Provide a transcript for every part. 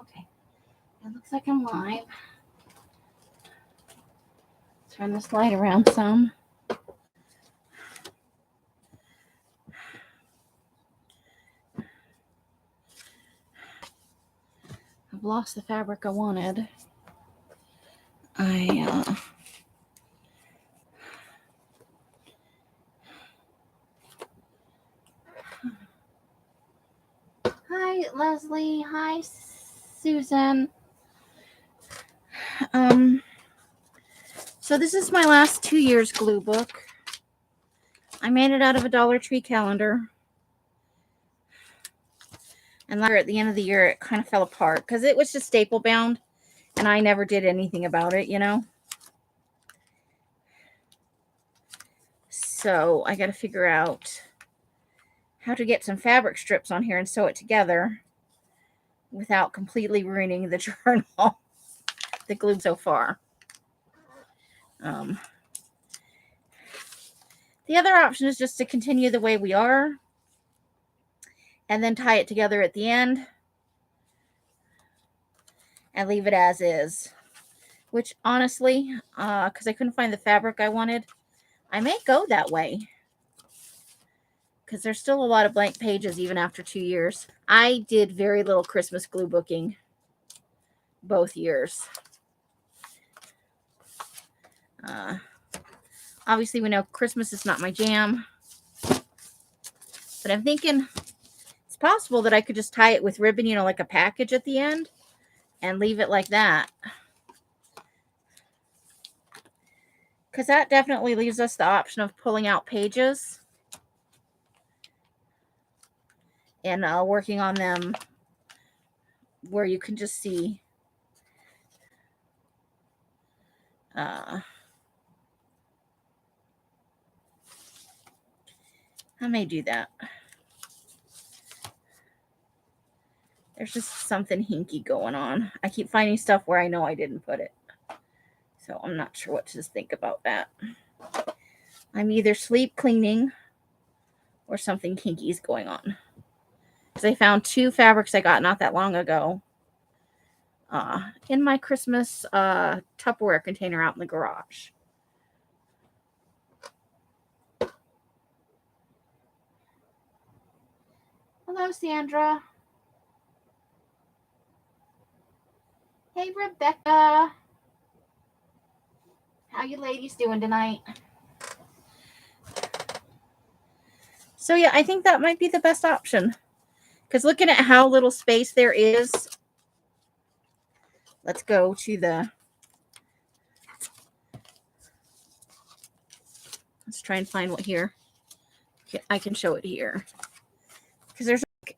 Okay. It looks like I'm live. Turn this light around some. I've lost the fabric I wanted. Hi, Leslie. Hi, Susan. So this is my last 2 years glue book. I made it out of a Dollar Tree calendar. And at the end of the year, it kind of fell apart because it was just staple bound and I never did anything about it, you know. So I got to figure out how to get some fabric strips on here and sew it together without completely ruining the journal, the glue so far. The other option is just to continue the way we are and then tie it together at the end and leave it as is. Which honestly, because I couldn't find the fabric I wanted, I may go that way. Because there's still a lot of blank pages even after 2 years. I did very little Christmas glue booking both years. Obviously, we know Christmas is not my jam. But I'm thinking it's possible that I could just tie it with ribbon, you know, like a package at the end. And leave it like that. Because that definitely leaves us the option of pulling out pages. And working on them where you can just see I may do that. There's just something hinky going on. I keep finding stuff where I know I didn't put it. So I'm not sure what to think about that. I'm either sleep cleaning or something kinky is going on. Because I found 2 fabrics I got not that long ago in my Christmas Tupperware container out in the garage. Hello, Sandra. Hey, Rebecca. How you ladies doing tonight? So yeah, I think that might be the best option. Because looking at how little space there is, let's go to let's try and find what here. I can show it here. Because there's like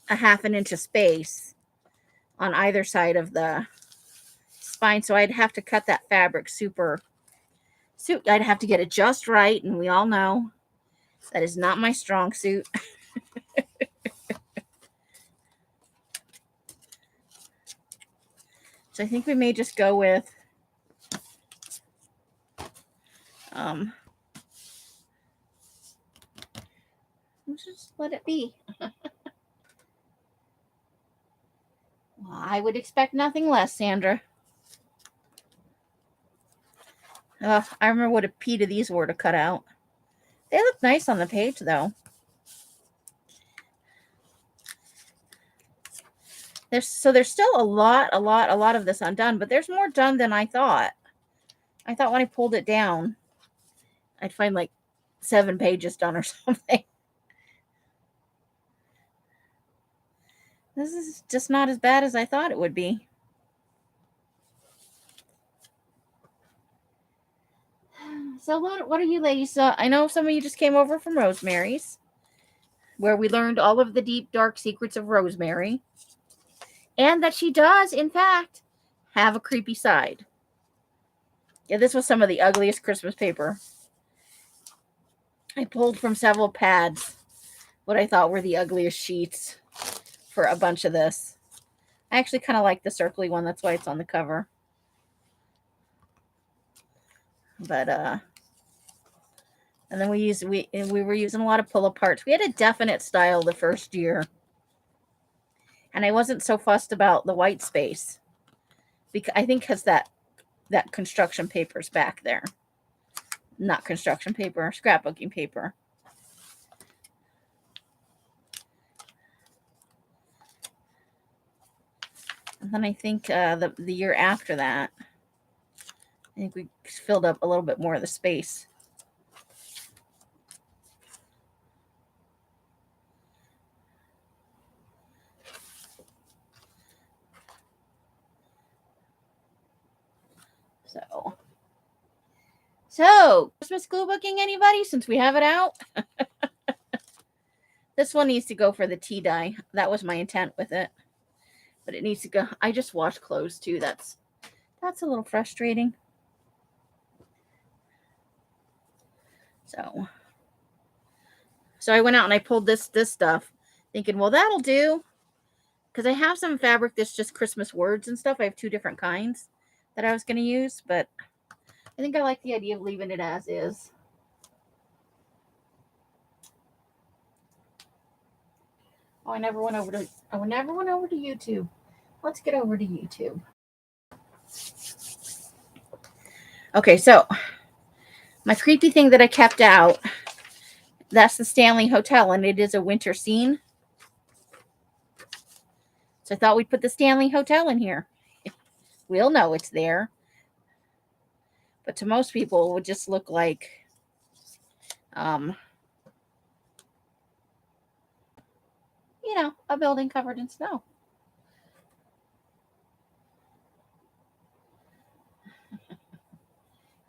a 1/2 inch of space on either side of the spine. So I'd have to cut that fabric I'd have to get it just right. And we all know that is not my strong suit. So I think we may just go with let's just let it be. Well, I would expect nothing less, Sandra. I remember what a P to these were to cut out. They look nice on the page, though. There's still a lot of this undone, but there's more done than I thought. I thought when I pulled it down, I'd find like 7 pages done or something. This is just not as bad as I thought it would be. So what are you ladies? I know some of you just came over from Rosemary's, where we learned all of the deep, dark secrets of Rosemary. And that she does, in fact, have a creepy side. Yeah, this was some of the ugliest Christmas paper. I pulled from several pads what I thought were the ugliest sheets for a bunch of this. I actually kind of like the circly one. That's why it's on the cover. But, and then we were using a lot of pull-aparts. We had a definite style the first year. And I wasn't so fussed about the white space. Because I think because that construction paper's back there. Not construction paper, scrapbooking paper. And then I think the year after that, I think we filled up a little bit more of the space. So Christmas glue booking, anybody? Since we have it out, this one needs to go for the tea dye. That was my intent with it, but it needs to go. I just wash clothes too. That's a little frustrating. So I went out and I pulled this stuff, thinking, well, that'll do, because I have some fabric that's just Christmas words and stuff. I have 2 different kinds that I was going to use, but I think I like the idea of leaving it as is. Oh, I never went over to YouTube. Let's get over to YouTube. Okay, so my creepy thing that I kept out, that's the Stanley Hotel, and it is a winter scene. So I thought we'd put the Stanley Hotel in here. We'll know it's there. But to most people, it would just look like a building covered in snow.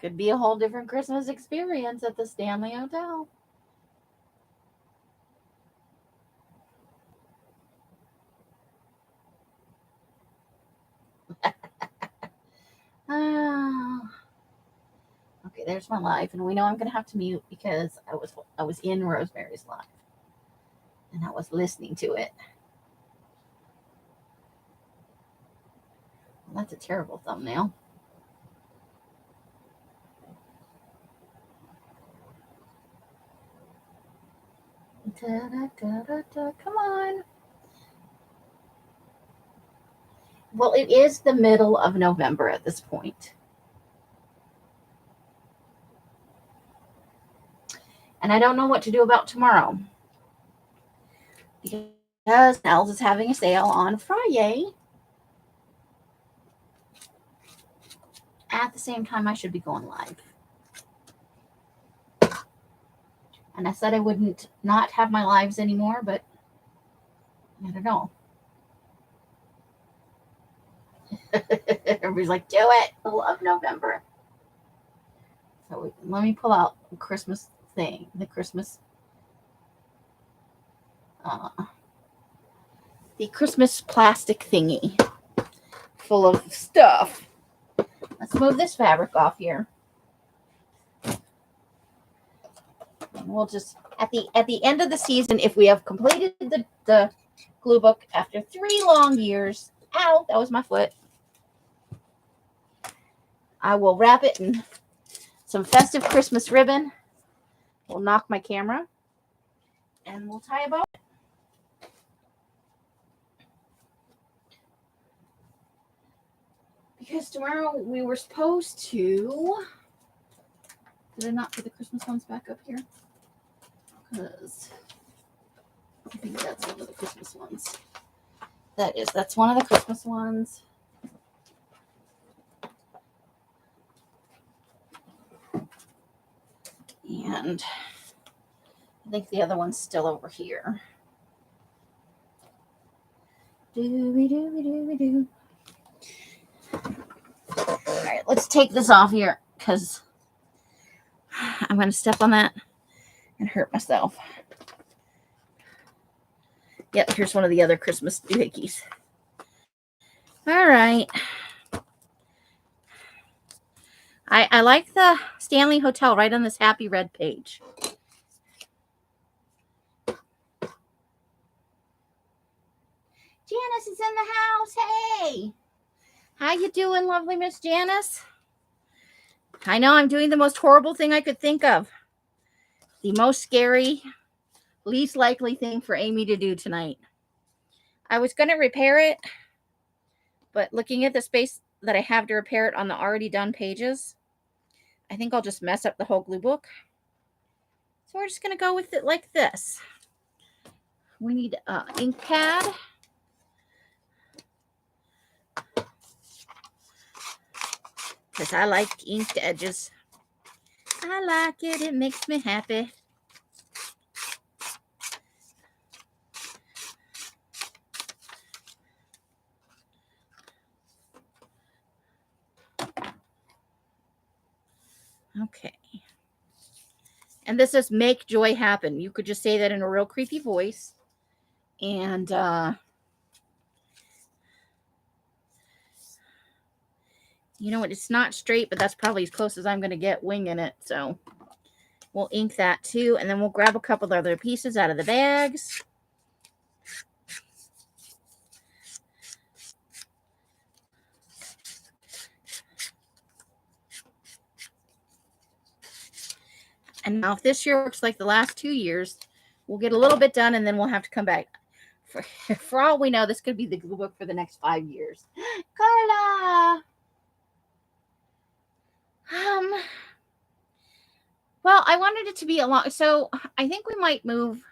Could be a whole different Christmas experience at the Stanley Hotel. Okay, there's my live, and we know I'm gonna have to mute because I was in Rosemary's live, and I was listening to it. Well, that's a terrible thumbnail. Come on. Well, it is the middle of November at this point. And I don't know what to do about tomorrow, because Nels is having a sale on Friday. At the same time, I should be going live. And I said I wouldn't not have my lives anymore, but I don't know. Everybody's like, do it. I love November. So let me pull out the Christmas thing. The Christmas plastic thingy full of stuff. Let's move this fabric off here. And we'll just at the end of the season, if we have completed the glue book after 3 long years. Ow, that was my foot. I will wrap it in some festive Christmas ribbon. We'll knock my camera and we'll tie a bow. Because tomorrow we were supposed to. Did I not put the Christmas ones back up here? Because I think that's one of the Christmas ones. That's one of the Christmas ones. And I think the other one's still over here. Dooby. All right, let's take this off here because I'm going to step on that and hurt myself. Yep, here's one of the other Christmas doohickeys. All right. I like the Stanley Hotel right on this happy red page. Janice is in the house. Hey. How you doing, lovely Miss Janice? I know I'm doing the most horrible thing I could think of. The most scary, least likely thing for Amy to do tonight. I was going to repair it, but looking at the space that I have to repair it on the already done pages, I think I'll just mess up the whole glue book. So we're just going to go with it like this. We need an ink pad. Because I like inked edges. I like it. It makes me happy. Okay. And this is make joy happen. You could just say that in a real creepy voice. And you know what? It's not straight, but that's probably as close as I'm going to get winging it. So we'll ink that too. And then we'll grab a couple of other pieces out of the bags. And now if this year works like the last 2 years, we'll get a little bit done and then we'll have to come back. For all we know, this could be the glue book for the next 5 years. Carla! Well, I wanted it to be a long, so I think we might move.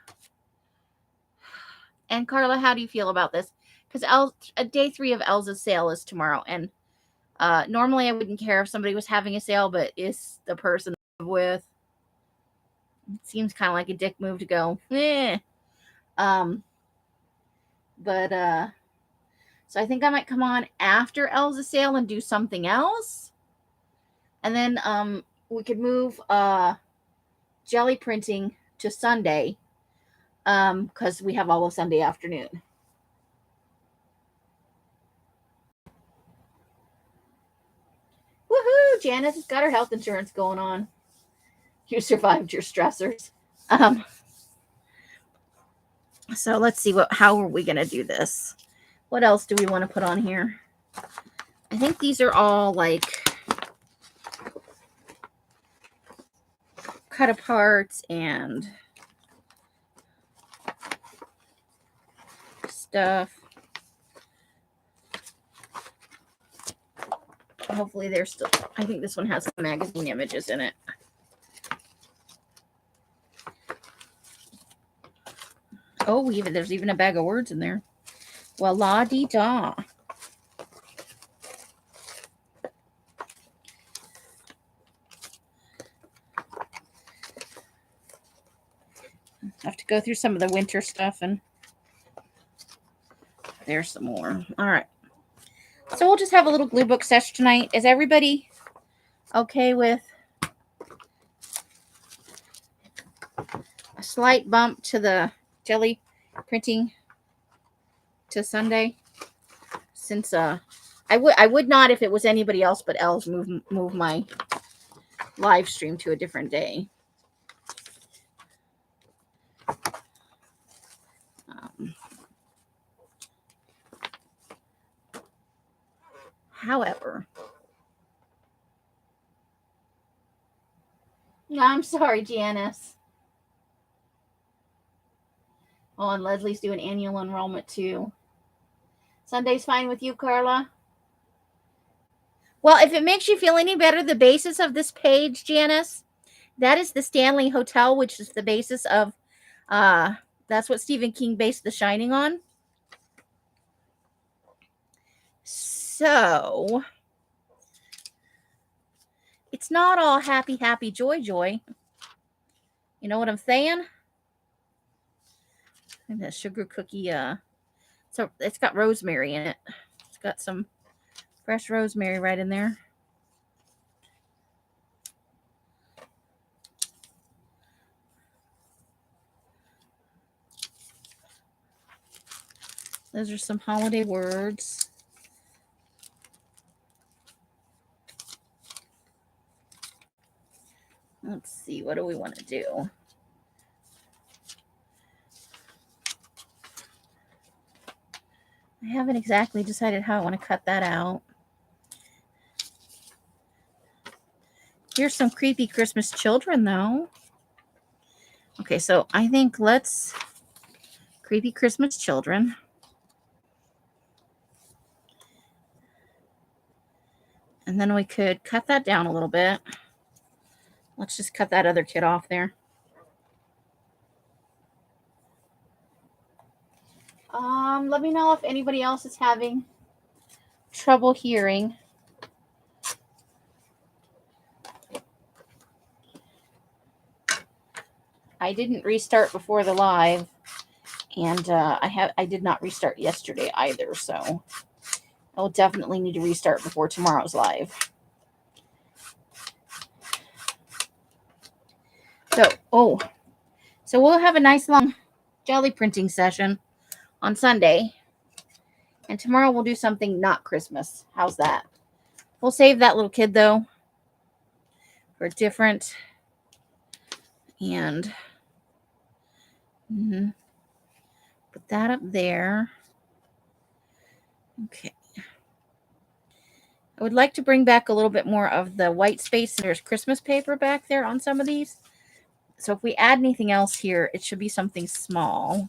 And Carla, how do you feel about this? Because day 3 of Elsa's sale is tomorrow, and normally I wouldn't care if somebody was having a sale, but is the person I'm with? It seems kind of like a dick move to go. So I think I might come on after Elsa's sale and do something else, and then we could move jelly printing to Sunday, because we have all of Sunday afternoon. Woohoo! Janice has got her health insurance going on. You survived your stressors. So let's see how are we going to do this? What else do we want to put on here? I think these are all like cut aparts and stuff. Hopefully they're still, I think this one has some magazine images in it. Oh, there's even a bag of words in there. Well, la-dee-da. I have to go through some of the winter stuff, and there's some more. All right. So we'll just have a little glue book sesh tonight. Is everybody okay with a slight bump to the jelly printing to Sunday? Since I would not if it was anybody else but Els move my live stream to a different day. However, I'm sorry, Janice. Oh, and Leslie's doing annual enrollment too. Sunday's fine with you, Carla? Well, if it makes you feel any better, the basis of this page, Janice, that is the Stanley Hotel, which is the basis of, that's what Stephen King based The Shining on. So, it's not all happy, happy, joy, joy. You know what I'm saying? And the sugar cookie, so it's got rosemary in it. It's got some fresh rosemary right in there. Those are some holiday words. Let's see, what do we want to do? I haven't exactly decided how I want to cut that out. Here's some creepy Christmas children, though. Okay, so I think let's creepy Christmas children. And then we could cut that down a little bit. Let's just cut that other kid off there. Let me know if anybody else is having trouble hearing. I didn't restart before the live, and I did not restart yesterday either, so I'll definitely need to restart before tomorrow's live. So we'll have a nice long jelly printing session on Sunday, and tomorrow we'll do something not Christmas. How's that? We'll save that little kid though for different, and put that up there. Okay. I would like to bring back a little bit more of the white space. There's Christmas paper back there on some of these. So if we add anything else here, it should be something small.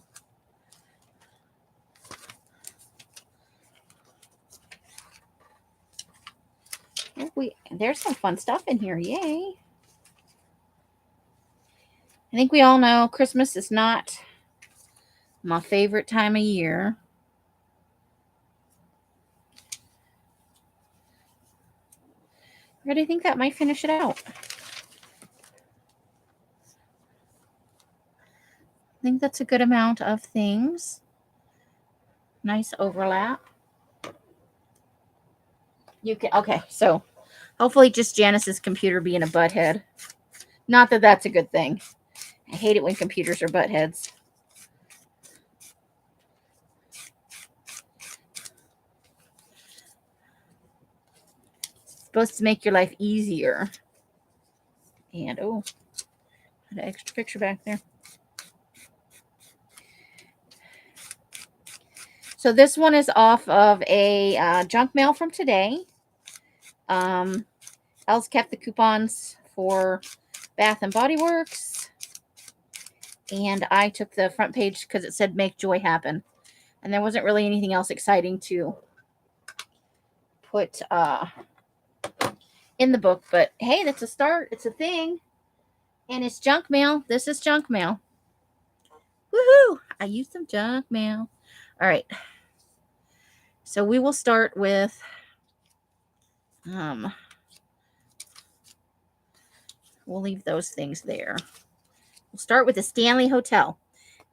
There's some fun stuff in here. Yay. I think we all know Christmas is not my favorite time of year. But I think that might finish it out. I think that's a good amount of things. Nice overlap. Okay, so hopefully just Janice's computer being a butthead. Not that that's a good thing. I hate it when computers are buttheads. It's supposed to make your life easier. And, oh, an extra picture back there. So this one is off of a junk mail from today. Els kept the coupons for Bath and Body Works. And I took the front page because it said make joy happen. And there wasn't really anything else exciting to put in the book. But hey, that's a start. It's a thing. And it's junk mail. This is junk mail. Woohoo! I used some junk mail. All right. So we will start with we'll leave those things there. We'll start with the Stanley Hotel.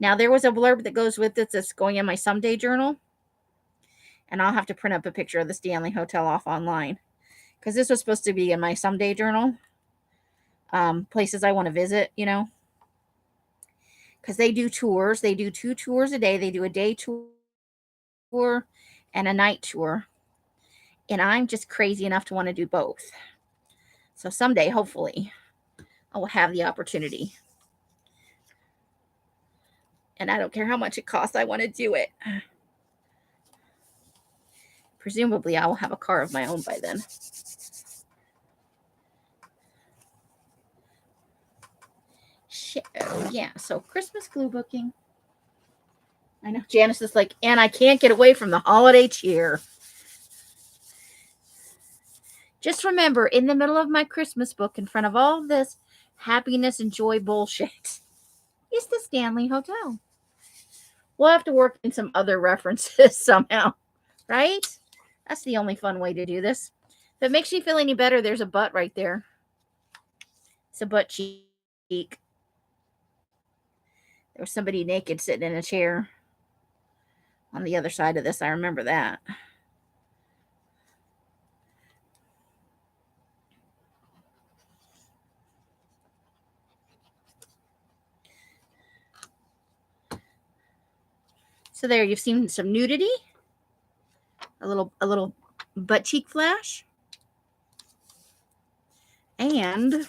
Now, there was a blurb that goes with it that's going in my someday journal. And I'll have to print up a picture of the Stanley Hotel off online. Because this was supposed to be in my someday journal. Places I want to visit, you know. Because they do tours. They do 2 tours a day. They do a day tour and a night tour. And I'm just crazy enough to want to do both. So someday, hopefully, I will have the opportunity. And I don't care how much it costs. I want to do it. Presumably, I will have a car of my own by then. Yeah, so Christmas glue booking. I know Janice is like, and I can't get away from the holiday cheer. Just remember, in the middle of my Christmas book, in front of all this happiness and joy bullshit, is the Stanley Hotel. We'll have to work in some other references somehow, right? That's the only fun way to do this. If it makes you feel any better, there's a butt right there. It's a butt cheek. There was somebody naked sitting in a chair on the other side of this. I remember that. So there, you've seen some nudity, a little butt cheek flash, and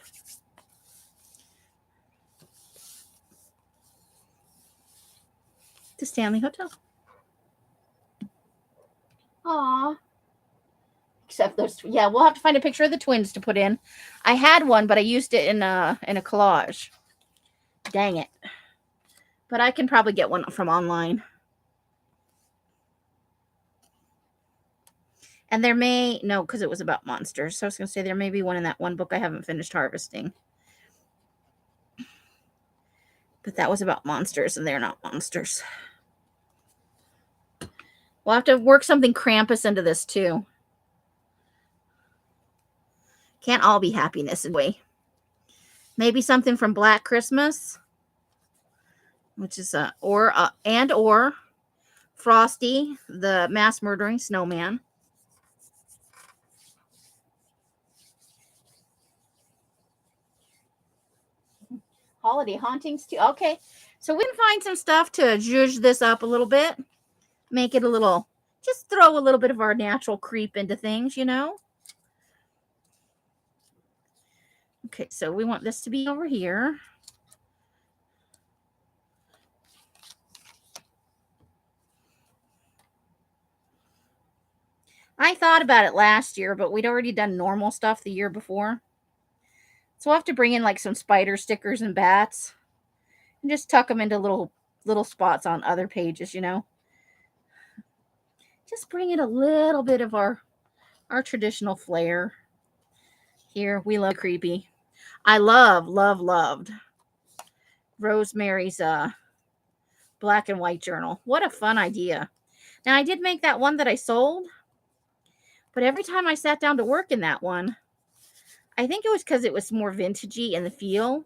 the Stanley Hotel. Aww. Except those, yeah, we'll have to find a picture of the twins to put in. I had one, but I used it in a collage. Dang it. But I can probably get one from online. And there may, no, because it was about monsters. So I was going to say there may be one in that one book I haven't finished harvesting. But that was about monsters, and they're not monsters. We'll have to work something Krampus into this, too. Can't all be happiness anyway. Maybe something from Black Christmas, which is or Frosty, the mass murdering snowman. Holiday hauntings too. Okay, so we can find some stuff to zhuzh this up a little bit, make it a little, just throw a little bit of our natural creep into things, you know. Okay, so we want this to be over here. I thought about it last year, but we'd already done normal stuff the year before. So we'll have to bring in like some spider stickers and bats and just tuck them into little spots on other pages, you know. Just bring in a little bit of our traditional flair. Here, we love creepy. I loved Rosemary's black and white journal. What a fun idea. Now, I did make that one that I sold, but every time I sat down to work in that one, I think it was because it was more vintagey in the feel.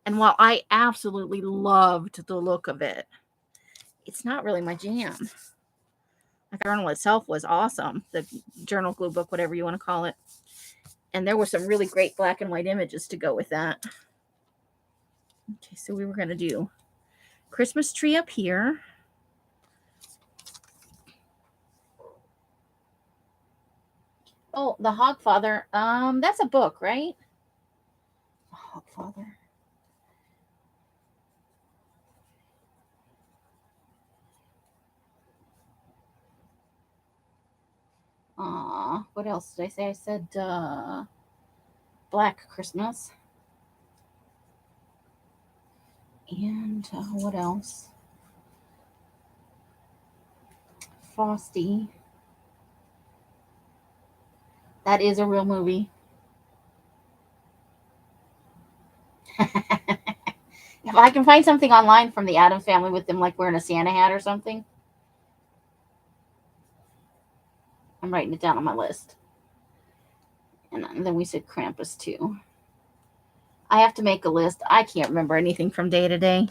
And while I absolutely loved the look of it, it's not really my jam. The journal itself was awesome. The journal glue book, whatever you want to call it. And there were some really great black and white images to go with that. Okay, so we were going to do Christmas tree up here. Oh, the Hogfather. That's a book, right? Hogfather. What else did I say? I said Black Christmas. And what else? Frosty. That is a real movie. If I can find something online from the Addams Family with them like wearing a Santa hat or something, I'm writing it down on my list. And then we said Krampus too. I have to make a list. I can't remember anything from day to day.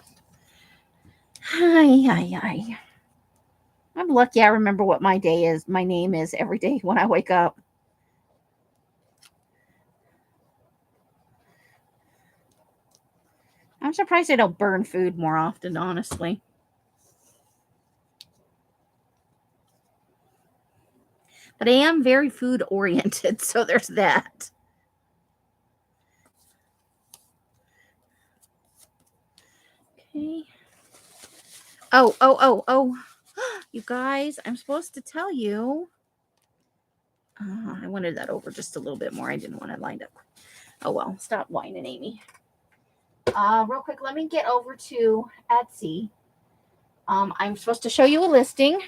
I'm lucky I remember what my day is, my name is every day when I wake up. I'm surprised I don't burn food more often, honestly. But I am very food oriented, so there's that. Okay. Oh. You guys, I'm supposed to tell you. I wanted that over just a little bit more. I didn't want it lined up. Oh, well. Stop whining, Amy. Real quick, let me get over to Etsy. I'm supposed to show you a listing.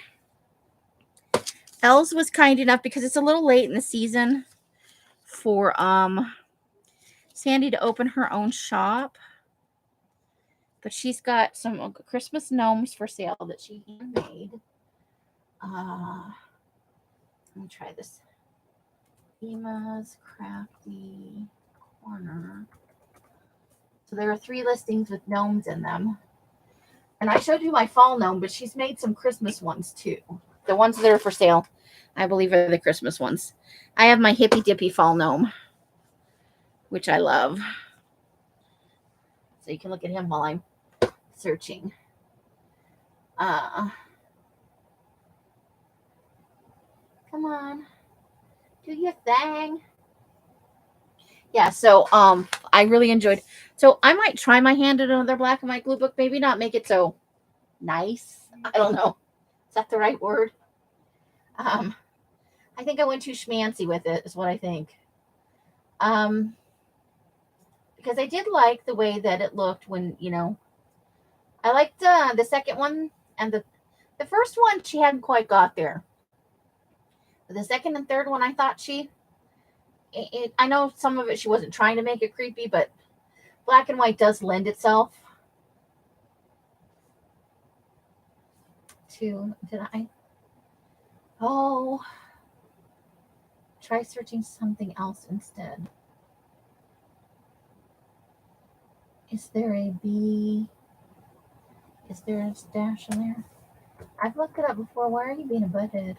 Els was kind enough, because it's a little late in the season, for Sandy to open her own shop. But she's got some Christmas gnomes for sale that she handmade. Let me try this. Ema's Crafty Corner. So there are 3 listings with gnomes in them. And I showed you my fall gnome, but she's made some Christmas ones too. The ones that are for sale, I believe, are the Christmas ones. I have my Hippy Dippy fall gnome, which I love. So you can look at him while I'm searching. Come on. Do your thing. Yeah, so I really enjoyed. So I might try my hand at another black and white glue book. Maybe not make it so nice. I don't know. Is that the right word? I think I went too schmancy with it, is what I think. Because I did like the way that it looked when, you know, I liked the second one, and the first one she hadn't quite got there. The second and third one, I thought I know some of it she wasn't trying to make it creepy, but black and white does lend itself to, oh, try searching something else instead. Is there a B? Is there a dash in there? I've looked it up before. Why are you being a butthead?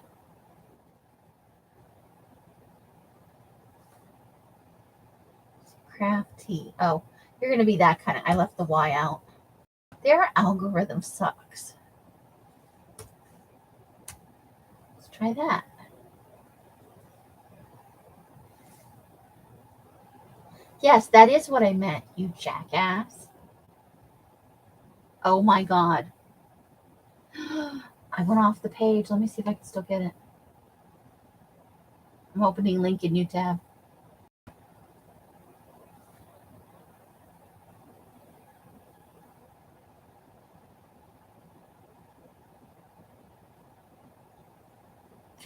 Crafty. Oh, you're going to be that kind of. I left the Y out. Their algorithm sucks. Let's try that. Yes, that is what I meant, you jackass. Oh my God. I went off the page. Let me see if I can still get it. I'm opening link in new tab.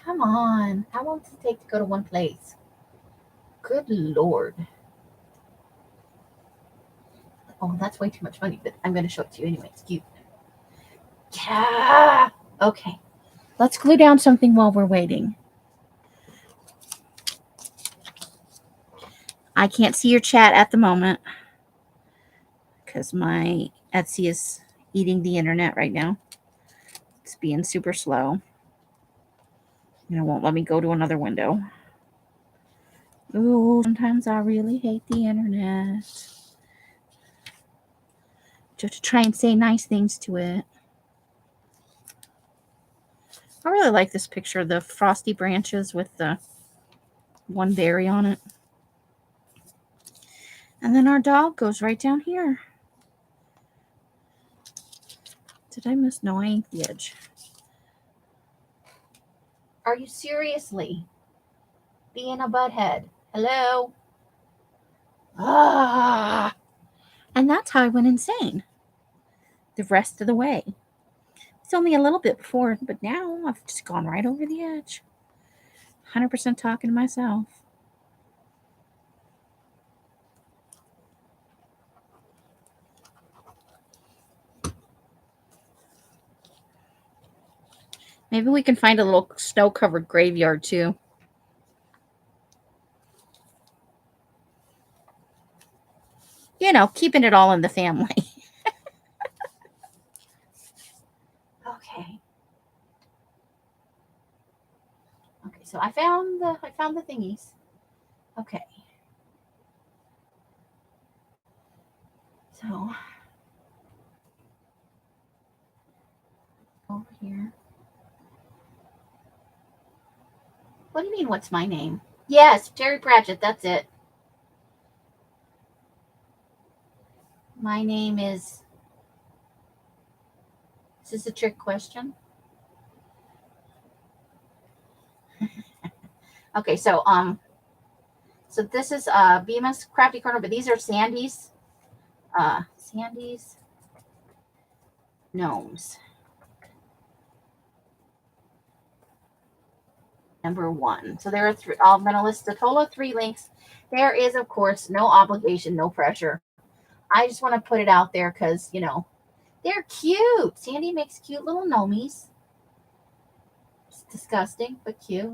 Come on. How long does it take to go to one place? Good Lord. Oh, that's way too much money, but I'm going to show it to you anyway. It's cute. Yeah. Okay. Let's glue down something while we're waiting. I can't see your chat at the moment because my Etsy is eating the internet right now. It's being super slow. And it won't let me go to another window. Ooh, sometimes I really hate the internet. Just to try and say nice things to it. I really like this picture of the frosty branches with the one berry on it. And then our dog goes right down here. Did I miss? No, I inked the edge. Are you seriously being a butthead? Hello? Ah! And that's how I went insane the rest of the way. It's only a little bit before, but now I've just gone right over the edge. 100% talking to myself. Maybe we can find a little snow-covered graveyard, too. You know, keeping it all in the family. Okay. Okay, so I found the thingies. Okay. So over here. What do you mean, what's my name? Yes, Terry Pratchett, that's it. My name is this a trick question? Okay, so this is Bemis Crafty Corner, but these are Sandy's gnomes. Number 1. So there are 3. I'm going to list a total of 3 links. There is, of course, no obligation, no pressure. I just want to put it out there because, you know, they're cute. Sandy makes cute little gnomies. It's disgusting, but cute.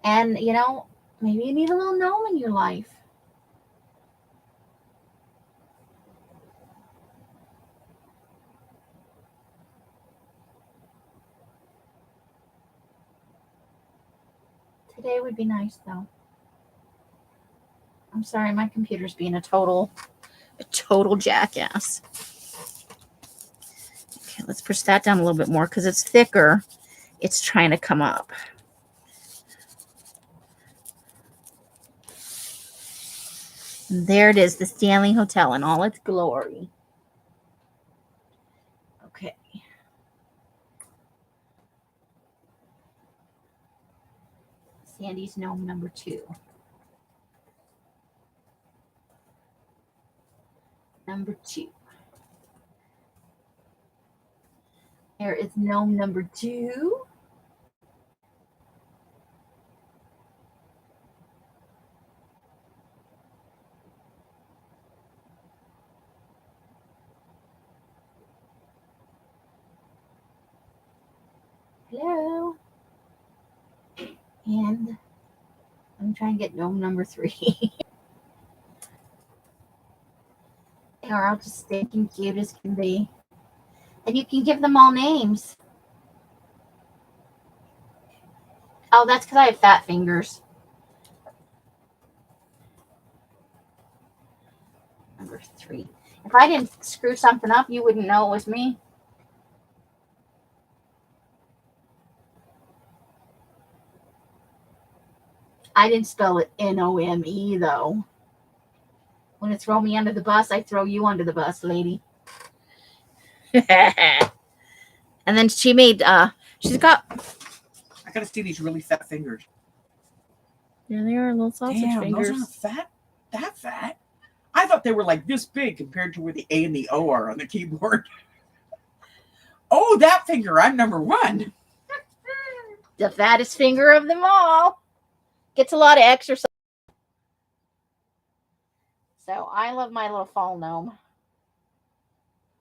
And, you know, maybe you need a little gnome in your life. Today would be nice, though. I'm sorry, my computer's being a total jackass. Okay, let's push that down a little bit more because it's thicker. It's trying to come up. And there it is, the Stanley Hotel in all its glory. Okay. Sandy's gnome number 2. Number 2. There is gnome number 2. Hello. And I'm trying to get gnome number 3. Or I'll just stinking cute as can be. And you can give them all names. Oh, that's because I have fat fingers. Number 3. If I didn't screw something up, you wouldn't know it was me. I didn't spell it Nome, though. When it throw me under the bus, I throw you under the bus, lady. And then she made, she's got... I gotta see these really fat fingers. Yeah, they are little sausage fingers. Those aren't fat. That fat. I thought they were like this big compared to where the A and the O are on the keyboard. Oh, that finger. I'm number 1. The fattest finger of them all. Gets a lot of exercise. So I love my little fall gnome.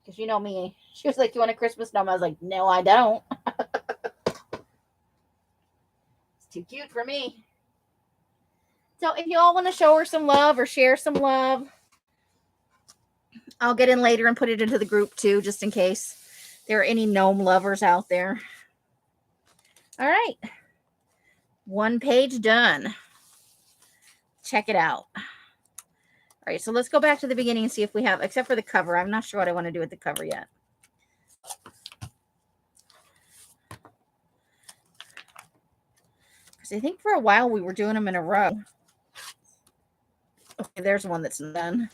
Because you know me. She was like, you want a Christmas gnome? I was like, no, I don't. It's too cute for me. So if you all want to show her some love or share some love, I'll get in later and put it into the group too, just in case there are any gnome lovers out there. All right. 1 page done. Check it out. All right, so let's go back to the beginning and see if we have, except for the cover. I'm not sure what I want to do with the cover yet. Because I think for a while we were doing them in a row. Okay, there's one that's done.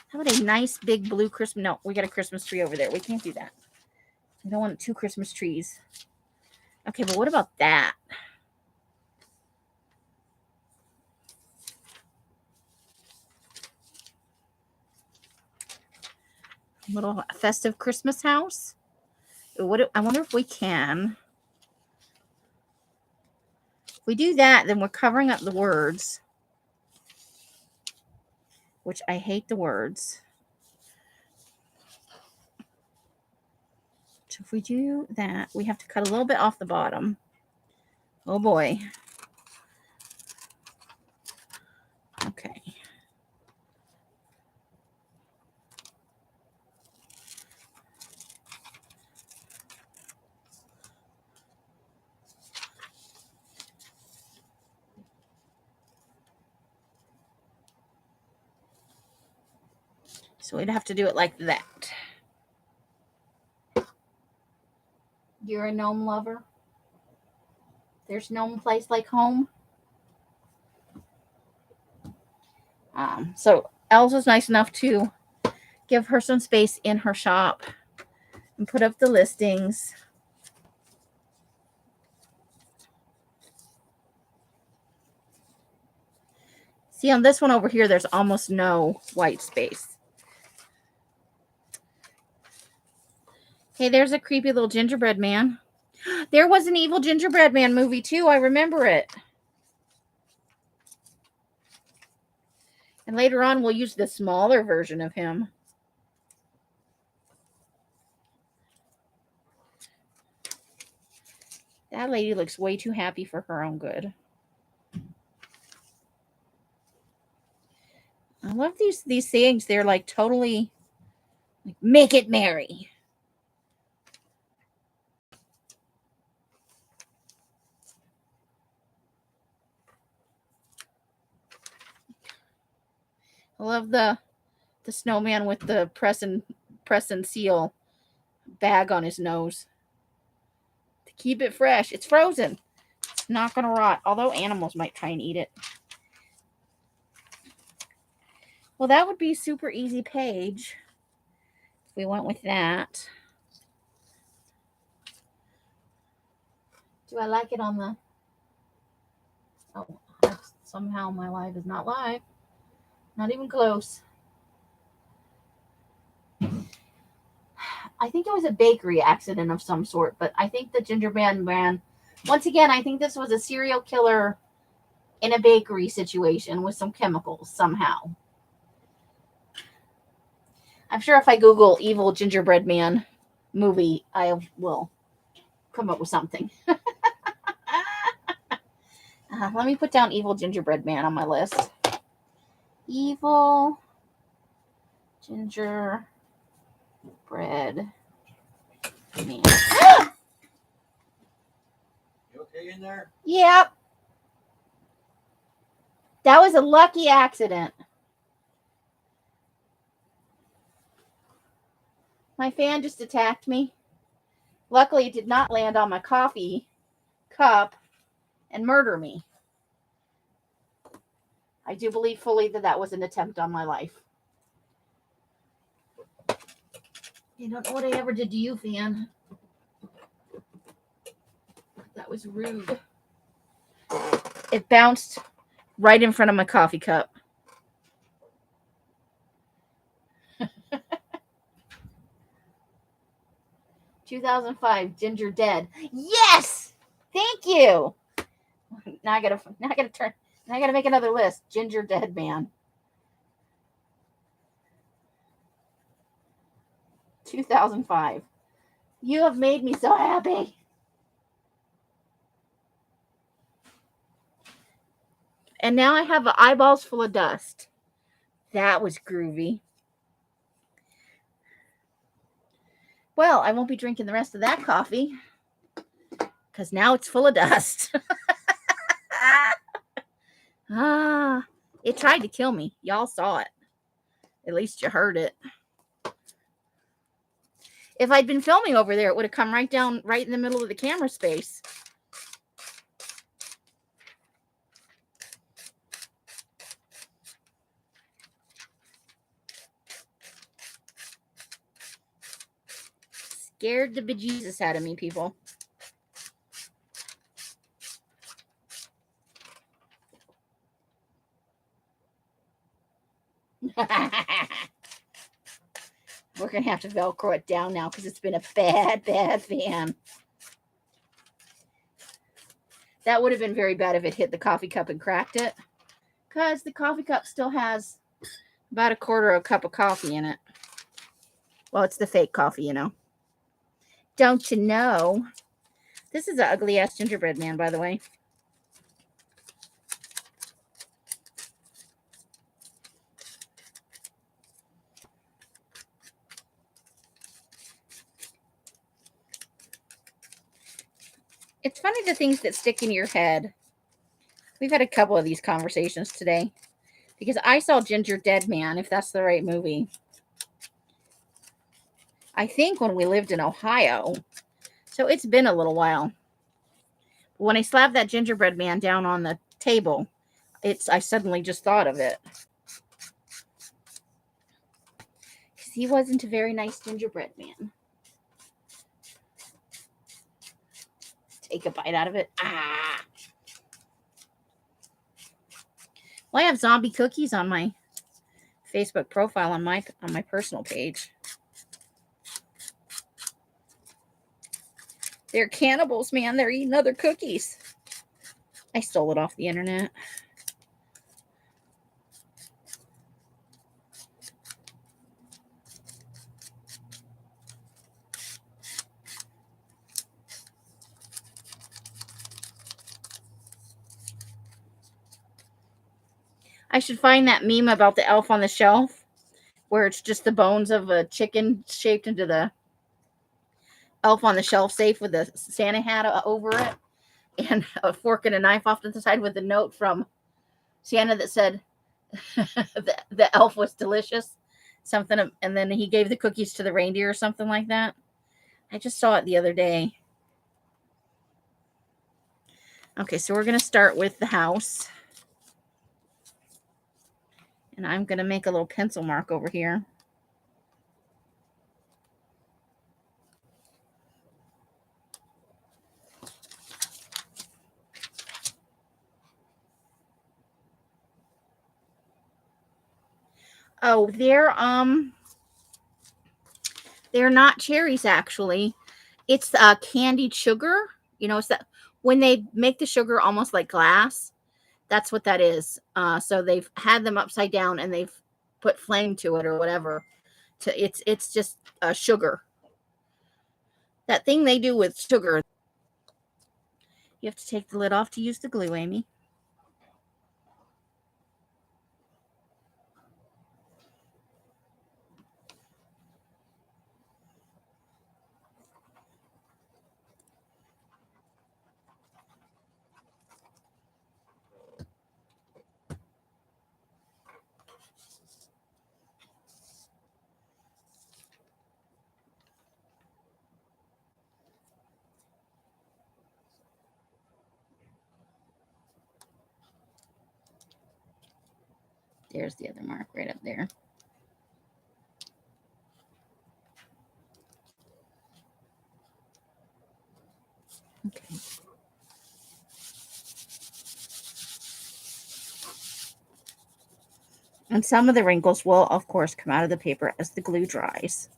How about a nice big blue Christmas? No, we got a Christmas tree over there. We can't do that. We don't want 2 Christmas trees. Okay, but what about that? Little festive Christmas house. I wonder if we can. If we do that, then we're covering up the words. Which I hate the words. So if we do that, we have to cut a little bit off the bottom. Oh boy. Okay. So we'd have to do it like that. You're a gnome lover? There's gnome place like home? So Els was nice enough to give her some space in her shop and put up the listings. See, on this one over here, there's almost no white space. Hey, there's a creepy little gingerbread man. There was an evil gingerbread man movie, too. I remember it. And later on, we'll use the smaller version of him. That lady looks way too happy for her own good. I love these sayings. They're like totally, like, make it merry. I love the snowman with the press and seal bag on his nose. To keep it fresh. It's frozen. It's not going to rot, although animals might try and eat it. Well, that would be a super easy page if we went with that. Do I like it on the... Oh, somehow my live is not live. Not even close. I think it was a bakery accident of some sort, but I think the gingerbread man, once again, I think this was a serial killer in a bakery situation with some chemicals somehow. I'm sure if I Google evil gingerbread man movie, I will come up with something. Let me put down evil gingerbread man on my list. Evil gingerbread man. You okay in there? Yep. That was a lucky accident. My fan just attacked me. Luckily, it did not land on my coffee cup and murder me. I do believe fully that that was an attempt on my life. You don't know what I ever did to you, fan. That was rude. It bounced right in front of my coffee cup. "2005 Ginger Dead." Yes! Thank you. Now I gotta make another list. Ginger Dead Man. 2005. You have made me so happy. And now I have eyeballs full of dust. That was groovy. Well, I won't be drinking the rest of that coffee because now it's full of dust. It tried to kill me. Y'all saw it. At least you heard it. If I'd been filming over there, it would have come right down right in the middle of the camera space. Scared the bejesus out of me, people. We're going to have to Velcro it down now because it's been a bad fan. That would have been very bad if it hit the coffee cup and cracked it, because the coffee cup still has about a quarter of a cup of coffee in it. Well, it's the fake coffee, you know. Don't you know? This is an ugly-ass gingerbread man, by the way. It's funny the things that stick in your head. We've had a couple of these conversations today because I saw Ginger Dead Man, if that's the right movie, I think when we lived in Ohio. So it's been a little while. When I slapped that gingerbread man down on the table, I suddenly just thought of it. Because he wasn't a very nice gingerbread man. Take a bite out of it. Well, I have zombie cookies on my Facebook profile on my personal page. They're cannibals, man. They're eating other cookies. I stole it off the internet. I should find that meme about the elf on the shelf where it's just the bones of a chicken shaped into the elf on the shelf safe with a Santa hat over it and a fork and a knife off to the side with a note from Santa that said the elf was delicious. Something, and then he gave the cookies to the reindeer or something like that. I just saw it the other day. Okay, so we're going to start with the house. And I'm going to make a little pencil mark over here. Oh, they're not cherries actually. It's candied sugar. You know, it's that when they make the sugar almost like glass. That's what that is. So they've had them upside down and they've put flame to it or whatever. It's just sugar. That thing they do with sugar. You have to take the lid off to use the glue, Amy. There's the other mark right up there. Okay. And some of the wrinkles will, of course, come out of the paper as the glue dries.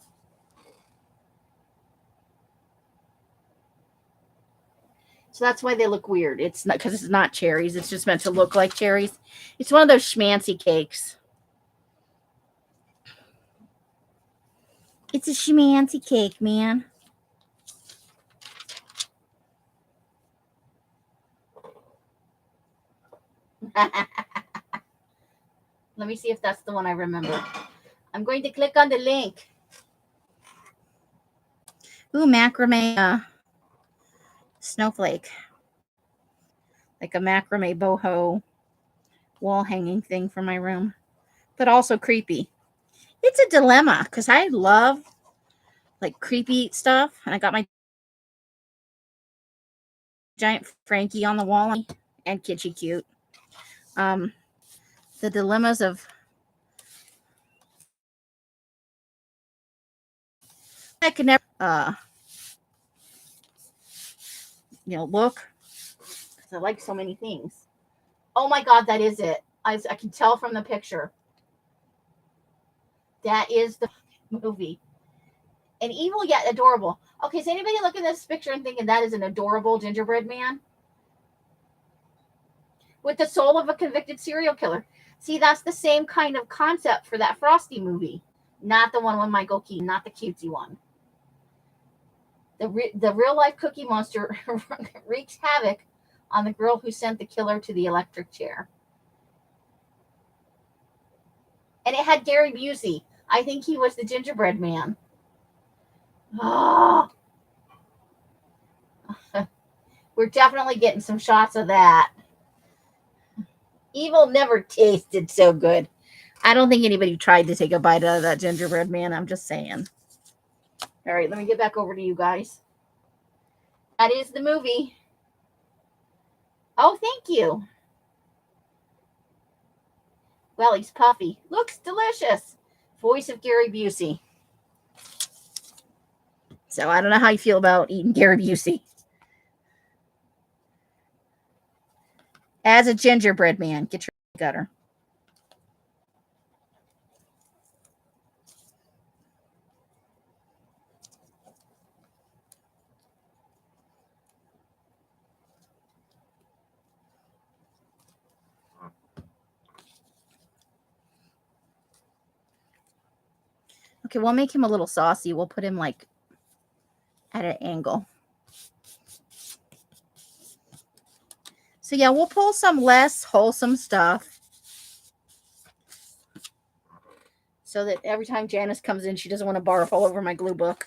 So that's why they look weird. It's not because it's not cherries. It's just meant to look like cherries. It's one of those schmancy cakes. It's a schmancy cake, man. Let me see if that's the one I remember. I'm going to click on the link. Ooh, macrame snowflake. Like a macrame boho wall hanging thing for my room. But also creepy. It's a dilemma because I love like creepy stuff. And I got my giant Frankie on the wall and kitschy cute. The dilemmas of I could never look because I like so many things. Oh my god, that is it. I can tell from the picture. That is the movie. And evil yet adorable. Okay, is anybody looking at this picture and thinking that is an adorable gingerbread man? With the soul of a convicted serial killer. See, that's the same kind of concept for that Frosty movie. Not the one with Michael Keaton, not the cutesy one. The real-life Cookie Monster wreaks havoc on the girl who sent the killer to the electric chair. And it had Gary Busey. I think he was the gingerbread man. Oh. We're definitely getting some shots of that. Evil never tasted so good. I don't think anybody tried to take a bite out of that gingerbread man. I'm just saying. All right, let me get back over to you guys. That is the movie. Oh, thank you. Well, he's puffy. Looks delicious. Voice of Gary Busey. So I don't know how you feel about eating Gary Busey. As a gingerbread man, get your gutter. Okay, we'll make him a little saucy. We'll put him like at an angle. So yeah, we'll pull some less wholesome stuff so that every time Janice comes in, she doesn't want to barf all over my glue book.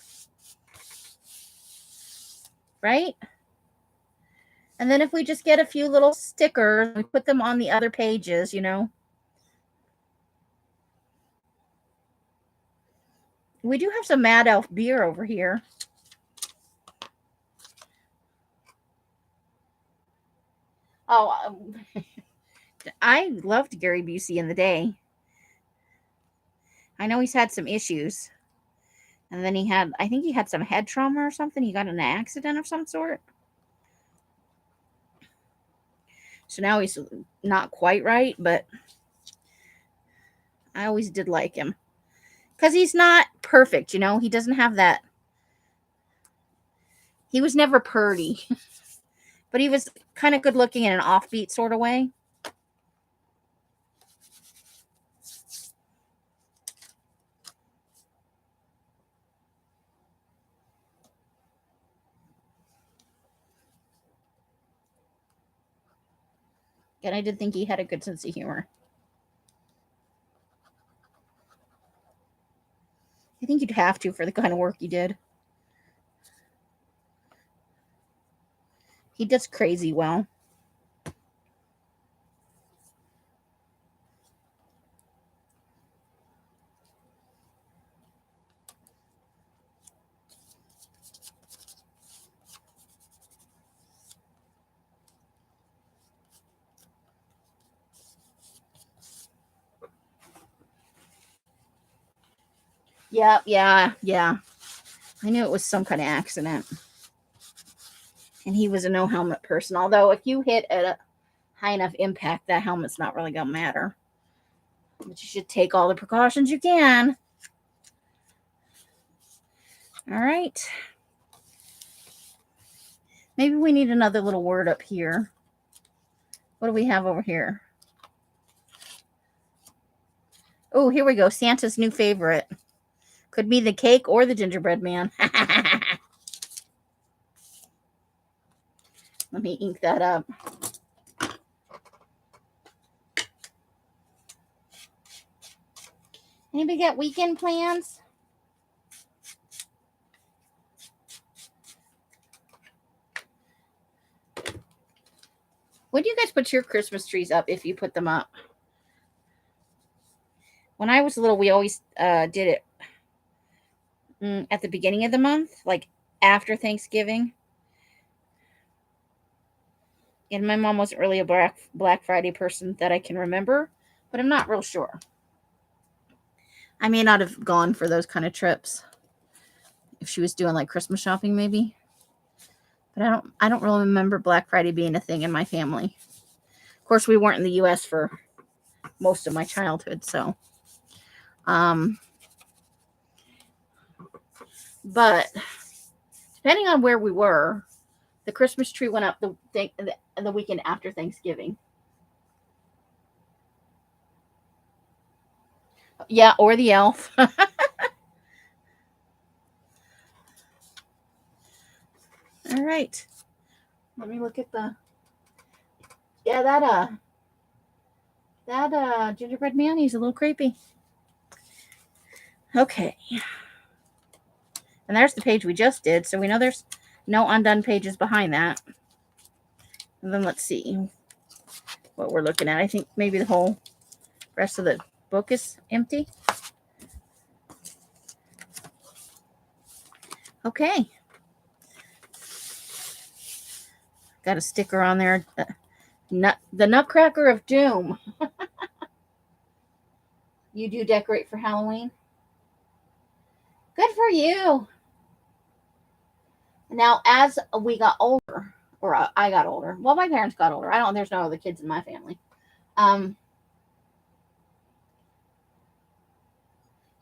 Right? And then if we just get a few little stickers, we put them on the other pages, We do have some Mad Elf beer over here. Oh, I loved Gary Busey in the day. I know he's had some issues. And then I think he had some head trauma or something. He got in an accident of some sort. So now he's not quite right, but I always did like him. Because he's not perfect, He doesn't have that. He was never purty. But he was kind of good looking in an offbeat sort of way. And I did think he had a good sense of humor. I think you'd have to for the kind of work he did. He does crazy well. Yeah. I knew it was some kind of accident. And he was a no helmet person. Although, if you hit at a high enough impact, that helmet's not really going to matter. But you should take all the precautions you can. All right. Maybe we need another little word up here. What do we have over here? Oh, here we go. Santa's new favorite. Could be the cake or the gingerbread man. Let me ink that up. Anybody got weekend plans? When do you guys put your Christmas trees up, if you put them up? When I was little, we always did it at the beginning of the month, like after Thanksgiving. And my mom wasn't really a Black Friday person that I can remember, but I'm not real sure. I may not have gone for those kind of trips if she was doing like Christmas shopping, maybe. But I don't really remember Black Friday being a thing in my family. Of course, we weren't in the U.S. for most of my childhood, so. But depending on where we were, the Christmas tree went up the weekend after Thanksgiving. Yeah, or the elf. All right. Let me look at the. Yeah, that gingerbread man, he's a little creepy. Okay. And there's the page we just did, so we know there's no undone pages behind that. And then let's see what we're looking at. I think maybe the whole rest of the book is empty. Okay. Got a sticker on there. The Nutcracker of Doom. You do decorate for Halloween? Good for you. Now, as we got older, or I got older, well, my parents got older. There's no other kids in my family.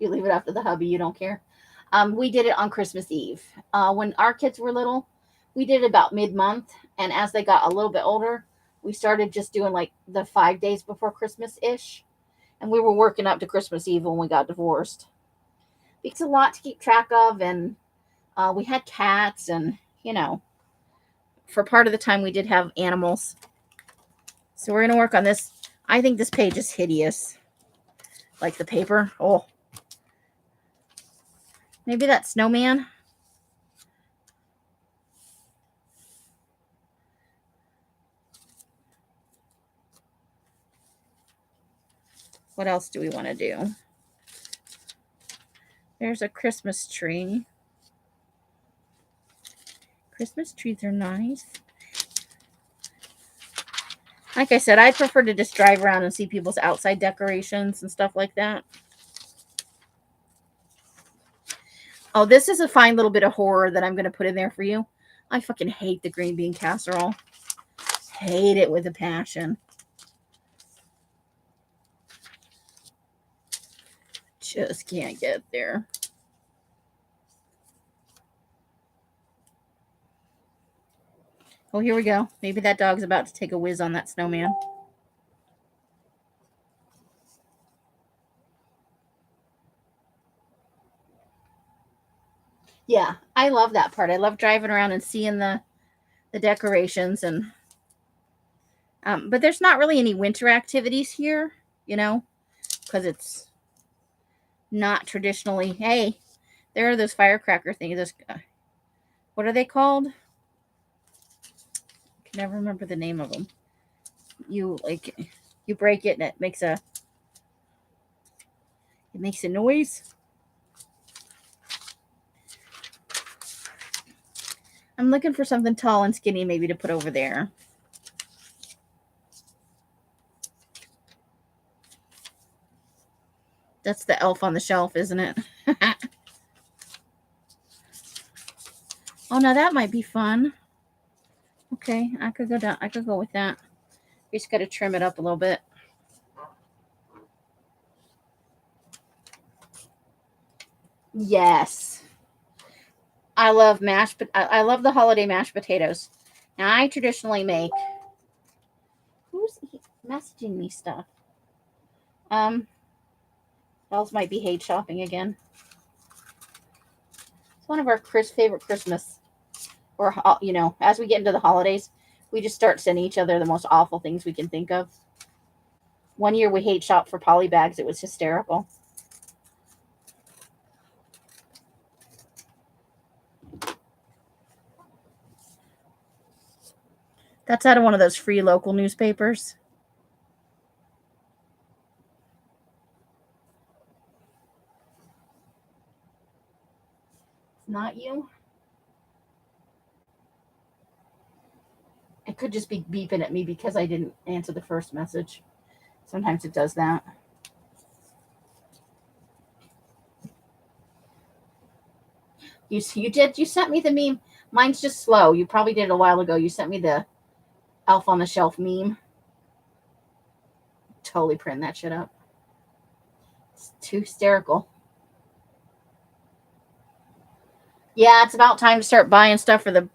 You leave it up to the hubby, you don't care. We did it on Christmas Eve. When our kids were little, we did it about mid-month, and as they got a little bit older, we started just doing like the 5 days before Christmas-ish, and we were working up to Christmas Eve when we got divorced. It's a lot to keep track of, and we had cats, and, for part of the time we did have animals. So we're going to work on this. I think this page is hideous. Like the paper. Oh. Maybe that snowman. What else do we want to do? There's a Christmas tree. Christmas trees are nice. Like I said, I prefer to just drive around and see people's outside decorations and stuff like that. Oh, this is a fine little bit of horror that I'm going to put in there for you. I fucking hate the green bean casserole. Hate it with a passion. Just can't get there. Oh, here we go. Maybe that dog's about to take a whiz on that snowman. Yeah, I love that part. I love driving around and seeing the decorations and But there's not really any winter activities here, because it's not traditionally. Hey, there are those firecracker things. What are they called? I can never remember the name of them. You break it and it makes a noise. I'm looking for something tall and skinny maybe to put over there. That's the elf on the shelf, isn't it? Oh, now that might be fun. Okay, I could go down. I could go with that. We just got to trim it up a little bit. Yes. I love I love the holiday mashed potatoes. Now, I traditionally make. Who's messaging me stuff? Bells might be hate shopping again. It's one of our favorite Christmas, or as we get into the holidays, we just start sending each other the most awful things we can think of. One year we hate shop for poly bags. It was hysterical. That's out of one of those free local newspapers. It's not you. It could just be beeping at me because I didn't answer the first message. Sometimes it does that. You sent me the meme. Mine's just slow. You probably did it a while ago. You sent me the elf on the shelf meme. Totally print that shit up. It's too hysterical. Yeah, it's about time to start buying stuff for the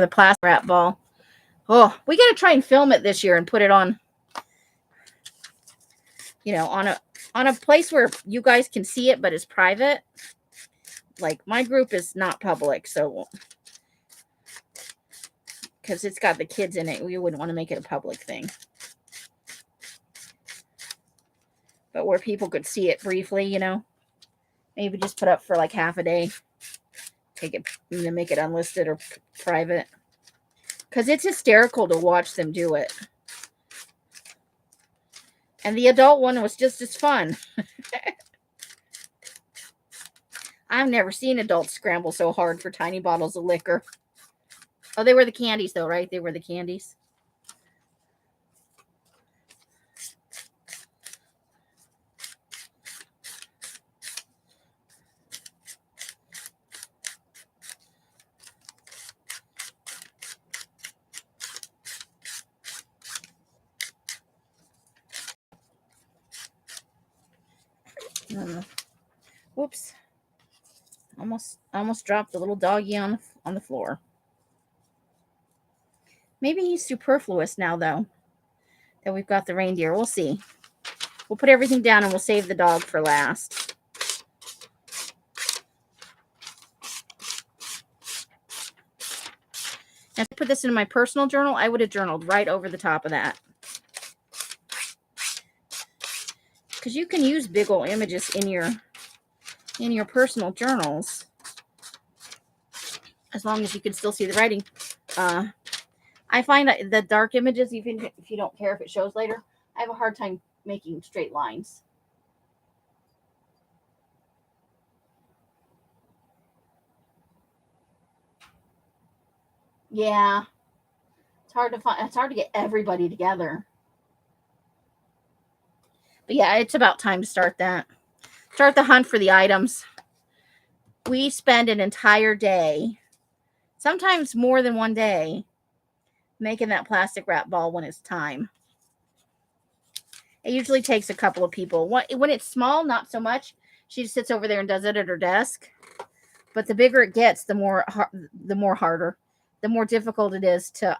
plastic wrap ball. Oh, we got to try and film it this year and put it on, on a place where you guys can see it, but it's private. Like, my group is not public, so because it's got the kids in it, we wouldn't want to make it a public thing. But where people could see it briefly, maybe just put up for like half a day. Take it, make it unlisted or private. Because it's hysterical to watch them do it. And the adult one was just as fun. I've never seen adults scramble so hard for tiny bottles of liquor. Oh, they were the candies, though, right? They were the candies. Whoops. Almost dropped the little doggy on the floor. Maybe he's superfluous now, though, that we've got the reindeer. We'll see. We'll put everything down and we'll save the dog for last. If I put this in my personal journal, I would have journaled right over the top of that. Because you can use big old images in your personal journals, as long as you can still see the writing. I find that the dark images, even if you don't care if it shows later, I have a hard time making straight lines. Yeah. It's hard to get everybody together. But yeah, it's about time to start that. Start the hunt for the items. We spend an entire day, sometimes more than one day, making that plastic wrap ball when it's time. It usually takes a couple of people. When it's small, not so much. She just sits over there and does it at her desk. But the bigger it gets, the more harder, the more difficult it is to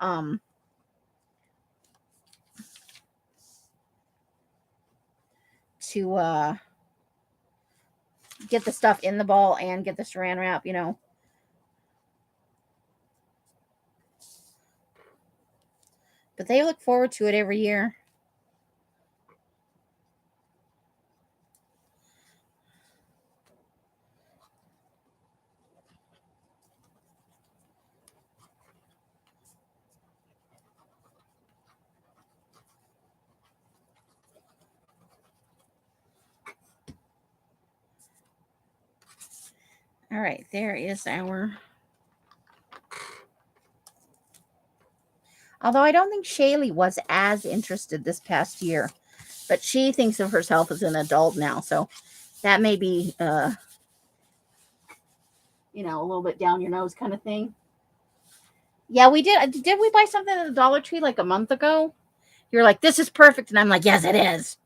get the stuff in the ball and get the saran wrap, But But they look forward to it every year. All right, there is our... Although I don't think Shaylee was as interested this past year, but she thinks of herself as an adult now, so that may be, a little bit down your nose kind of thing. Yeah, we did. Did we buy something at the Dollar Tree like a month ago? You're like, this is perfect, and I'm like, yes, it is.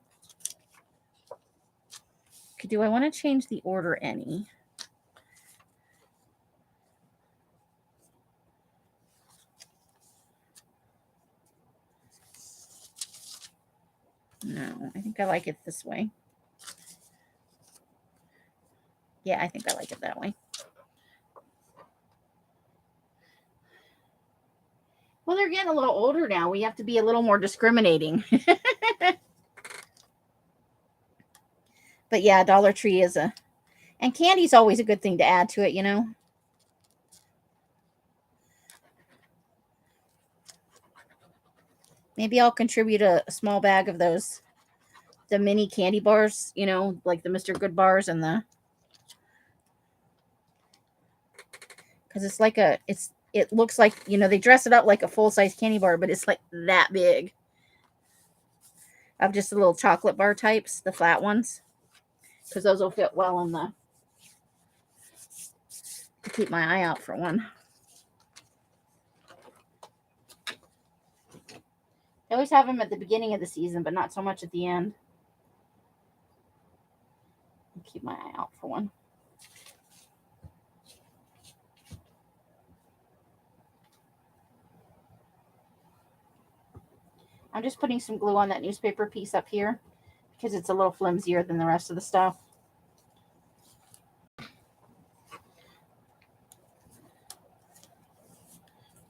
Okay, do I want to change the order any? No, I think I like it this way. Yeah, I think I like it that way. Well, they're getting a little older now. We have to be a little more discriminating. But yeah, Dollar Tree is a... And candy's always a good thing to add to it, you know? Maybe I'll contribute a small bag of those, the mini candy bars, like the Mr. Good bars and the... Because it's like it looks like, they dress it up like a full-size candy bar, but it's like that big. Of just the little chocolate bar types, the flat ones. Because those will fit well in the... To keep my eye out for one. I always have them at the beginning of the season, but not so much at the end. I'll keep my eye out for one. I'm just putting some glue on that newspaper piece up here because it's a little flimsier than the rest of the stuff.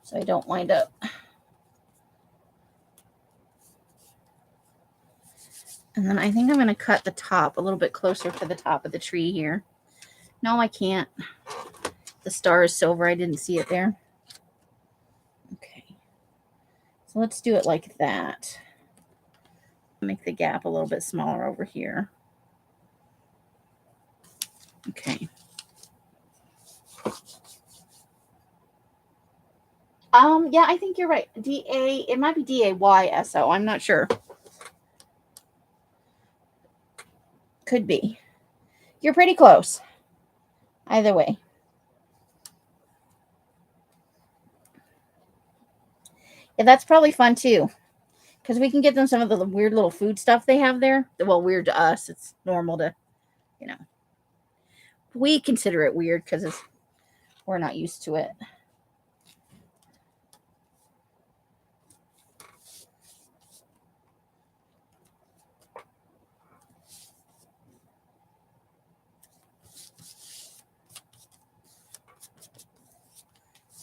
So I don't wind up... And then I think I'm going to cut the top a little bit closer to the top of the tree here. No, I can't. The star is silver. I didn't see it there. Okay. So let's do it like that. Make the gap a little bit smaller over here. Okay. Yeah, I think you're right. It might be D-A-Y-S-O. I'm not sure. Could be. You're pretty close. Either way. Yeah, that's probably fun too. Because we can get them some of the weird little food stuff they have there. Well, weird to us. It's normal to, we consider it weird because we're not used to it.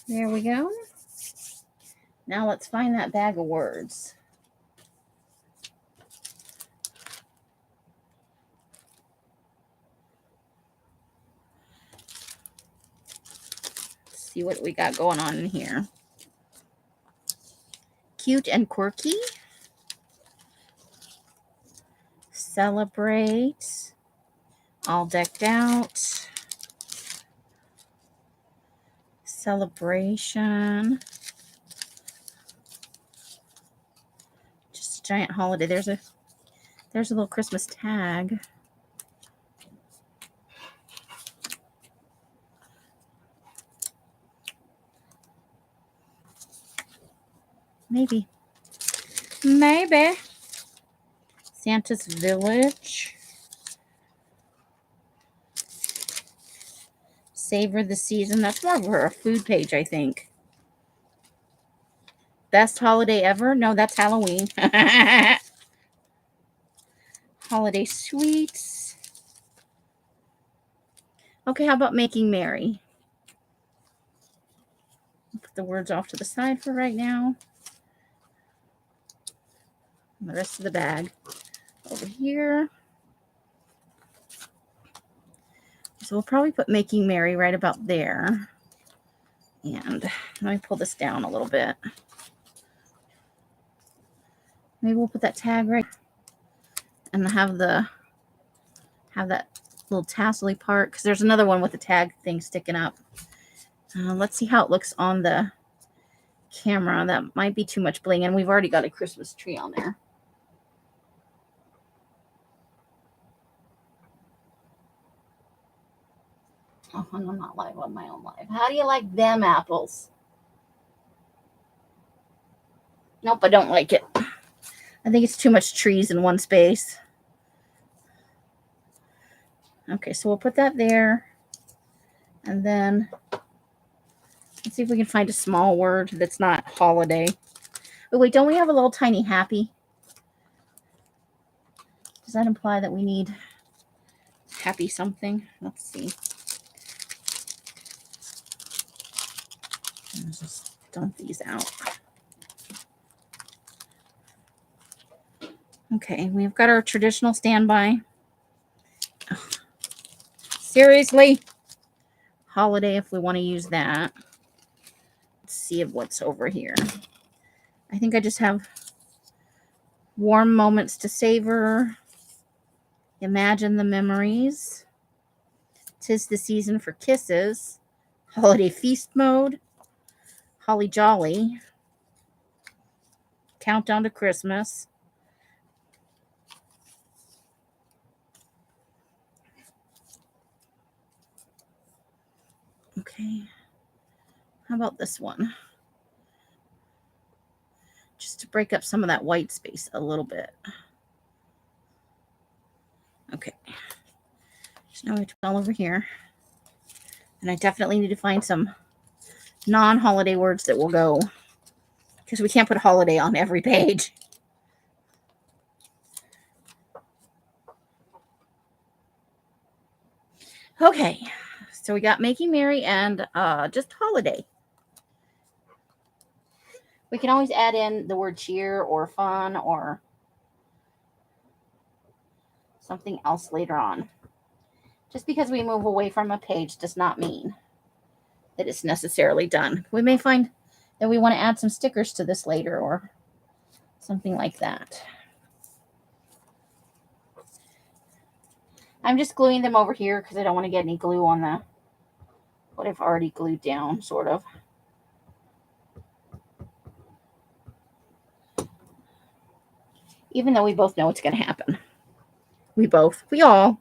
There we go. Now let's find that bag of words. Let's see what we got going on in here. Cute and quirky. Celebrate. All decked out. Celebration. Just a giant holiday. There's a little Christmas tag. Maybe. Santa's Village. Savor the season. That's more of a food page, I think. Best holiday ever? No, that's Halloween. Holiday sweets. Okay, how about making merry? Put the words off to the side for right now. And the rest of the bag over here. So we'll probably put Making Merry right about there. And let me pull this down a little bit. Maybe we'll put that tag right and have that little tassel-y part, because there's another one with the tag thing sticking up. Let's see how it looks on the camera. That might be too much bling, and we've already got a Christmas tree on there. Oh, I'm not live on my own live. How do you like them apples? Nope, I don't like it. I think it's too much trees in one space. Okay, so we'll put that there. And then let's see if we can find a small word that's not holiday. Oh, wait, don't we have a little tiny happy? Does that imply that we need happy something? Let's see. Let's just dump these out. Okay, we've got our traditional standby. Oh, seriously? Holiday, if we want to use that. Let's see what's over here. I think I just have warm moments to savor. Imagine the memories. 'Tis the season for kisses. Holiday feast mode. Holly jolly. Countdown to Christmas. Okay. How about this one? Just to break up some of that white space a little bit. Okay. So now we have to put all over here. And I definitely need to find some non-holiday words that will go, because we can't put holiday on every page. Okay. So we got Making Merry and just holiday. We can always add in the word cheer or fun or something else later on. Just because we move away from a page does not mean that it's necessarily done. We may find that we want to add some stickers to this later or something like that. I'm just gluing them over here because I don't want to get any glue on what I've already glued down, sort of. Even though we both know it's going to happen. We all.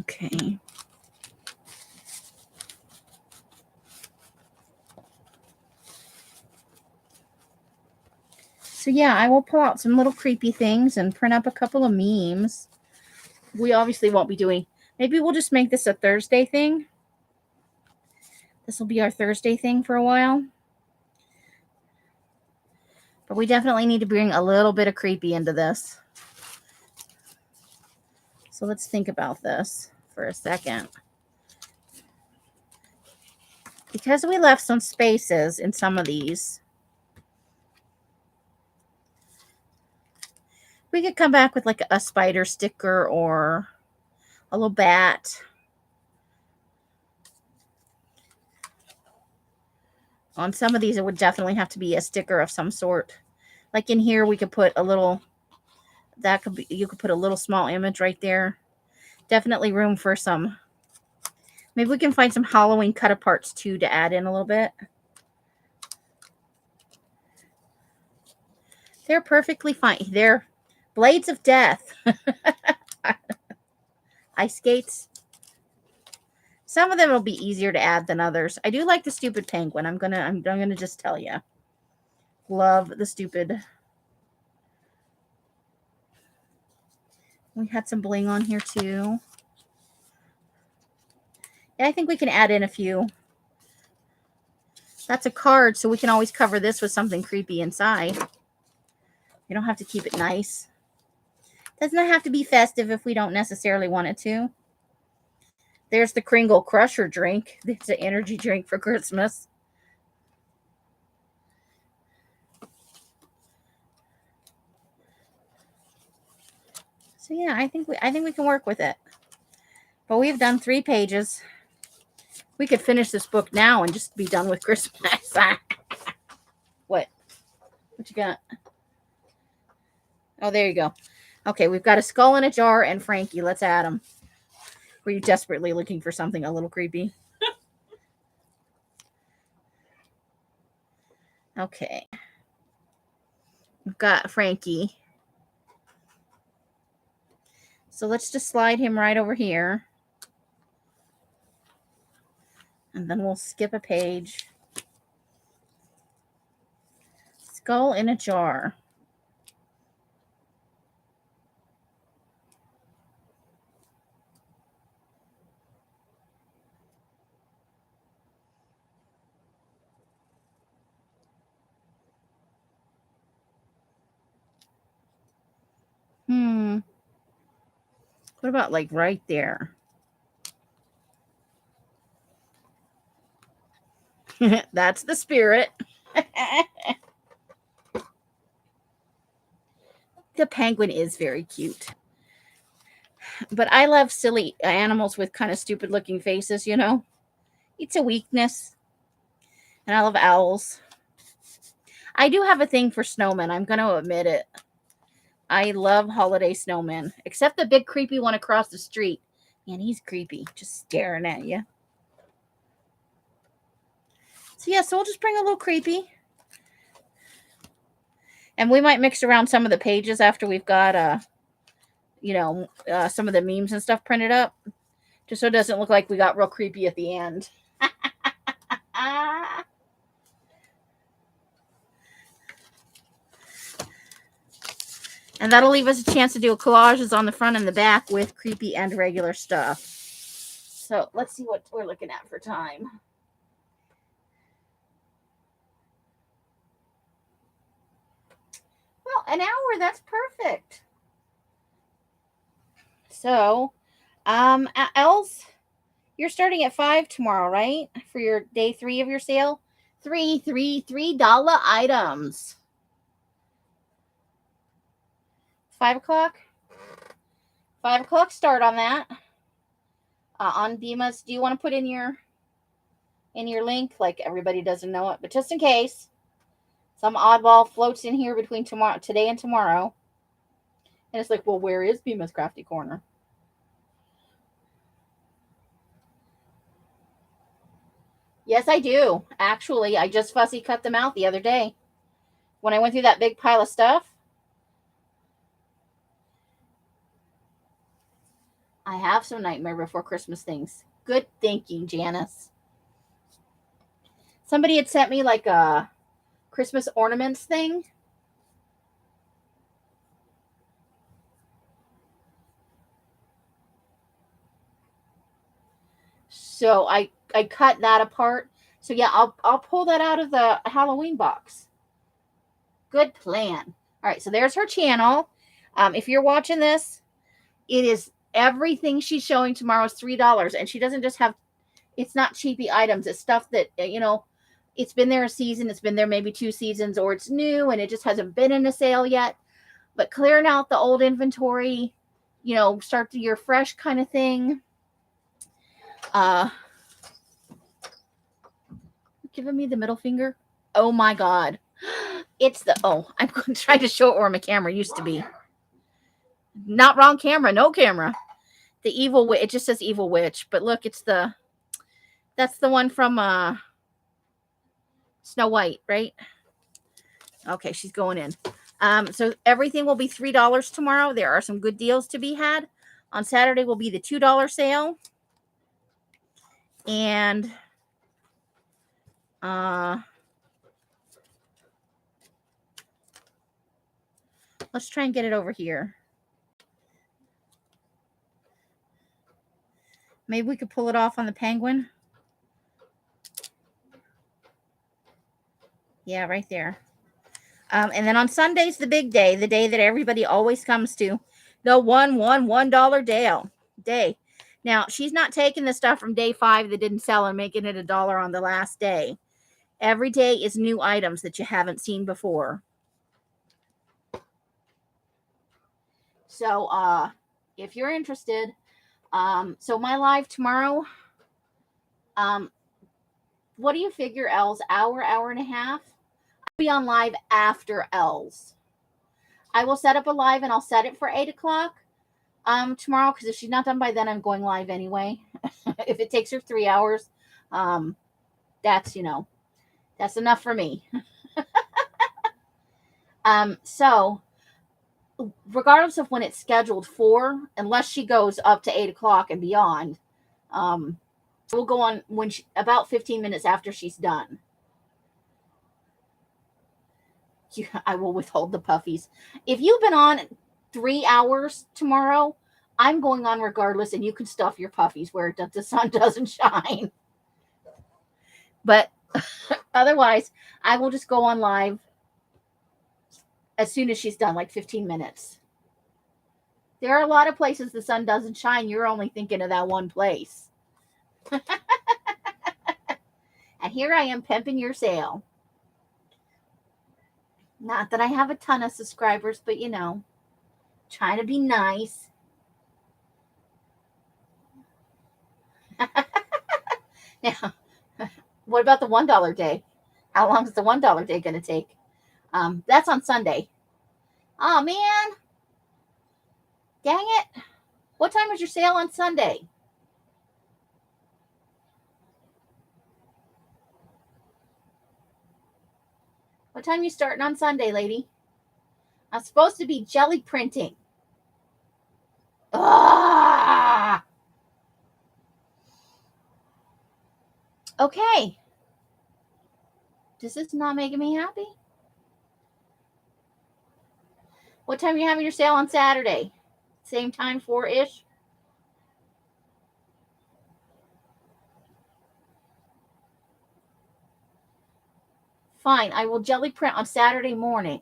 Okay. So yeah, I will pull out some little creepy things and print up a couple of memes. We obviously won't be doing, maybe we'll just make this a Thursday thing. This will be our Thursday thing for a while. But we definitely need to bring a little bit of creepy into this. So let's think about this for a second. Because we left some spaces in some of these, we could come back with like a spider sticker or a little bat. On some of these, it would definitely have to be a sticker of some sort. Like in here, we could put a little, you could put a little small image right there. Definitely room for some, maybe we can find some Halloween cut-aparts too to add in a little bit. They're perfectly fine. They're blades of death. Ice skates. Some of them will be easier to add than others. I do like the stupid penguin. I'm gonna just tell you. Love the stupid. We had some bling on here too. Yeah, I think we can add in a few. That's a card, so we can always cover this with something creepy inside. You don't have to keep it nice. Doesn't have to be festive if we don't necessarily want it to. There's the Kringle Crusher drink. It's an energy drink for Christmas. So yeah, I think we can work with it. But we've done 3 pages. We could finish this book now and just be done with Christmas. What? What you got? Oh, there you go. Okay, we've got a skull in a jar and Frankie. Let's add them. Were you desperately looking for something a little creepy? Okay. We've got Frankie. So let's just slide him right over here. And then we'll skip a page. Skull in a jar. What about like right there? That's the spirit. The penguin is very cute. But I love silly animals with kind of stupid looking faces, you know? It's a weakness. And I love owls. I do have a thing for snowmen. I'm going to admit it. I love holiday snowmen. Except the big creepy one across the street. Man, he's creepy. Just staring at you. So yeah, so we'll just bring a little creepy. And we might mix around some of the pages after we've got, some of the memes and stuff printed up. Just so it doesn't look like we got real creepy at the end. And that'll leave us a chance to do collages on the front and the back with creepy and regular stuff. So let's see what we're looking at for time. Well, an hour, that's perfect. So, Els, you're starting at 5 tomorrow, right? For your day 3 of your sale? $3 items. 5 o'clock? 5 o'clock start on that. On Dima's, do you want to put in your link? Like everybody doesn't know it, but just in case some oddball floats in here between today and tomorrow. And it's like, well, where is Bima's Crafty Corner? Yes, I do. Actually, I just fussy cut them out the other day. When I went through that big pile of stuff, I have some Nightmare Before Christmas things. Good thinking, Janice. Somebody had sent me like a Christmas ornaments thing. So I cut that apart. So yeah, I'll pull that out of the Halloween box. Good plan. All right, so there's her channel. If you're watching this, it is everything she's showing tomorrow is $3, and she doesn't just have. It's not cheapy items. It's stuff that it's been there a season. It's been there maybe 2 seasons, or it's new and it just hasn't been in a sale yet. But clearing out the old inventory, start the year fresh kind of thing. Giving me the middle finger. Oh my God. It's I'm going to try to show it where my camera used to be. Not wrong camera, no camera. The evil witch. It just says evil witch, but look, that's the one from Snow White, right? Okay, she's going in. So everything will be $3 tomorrow. There are some good deals to be had. On Saturday will be the $2 sale. And let's try and get it over here. Maybe we could pull it off on the penguin. Yeah, right there. And then on Sunday's the big day, the day that everybody always comes to, the $1 day. Now, she's not taking the stuff from day 5 that didn't sell and making it $1 on the last day. Every day is new items that you haven't seen before. So, if you're interested, so my live tomorrow, what do you figure, Els? Hour and a half? I'll be on live after Els. I will set up a live and I'll set it for 8 o'clock tomorrow, because if she's not done by then, I'm going live anyway. If it takes her 3 hours, that's, that's enough for me. So regardless of when it's scheduled for, unless she goes up to 8 o'clock and beyond, we'll go on when about 15 minutes after she's done. I will withhold the puffies. If you've been on 3 hours tomorrow, I'm going on regardless, and you can stuff your puffies where the sun doesn't shine. But otherwise, I will just go on live as soon as she's done, like 15 minutes. There are a lot of places the sun doesn't shine. You're only thinking of that one place. And here I am pimping your sale. Not that I have a ton of subscribers, but trying to be nice. Now, what about the $1 day? How long is the $1 day going to take? That's on Sunday. Oh, man. Dang it. What time is your sale on Sunday? What time are you starting on Sunday, lady? I'm supposed to be jelly printing. Ah! Okay. This is not making me happy. What time are you having your sale on Saturday? Same time, 4-ish? Fine, I will jelly print on Saturday morning.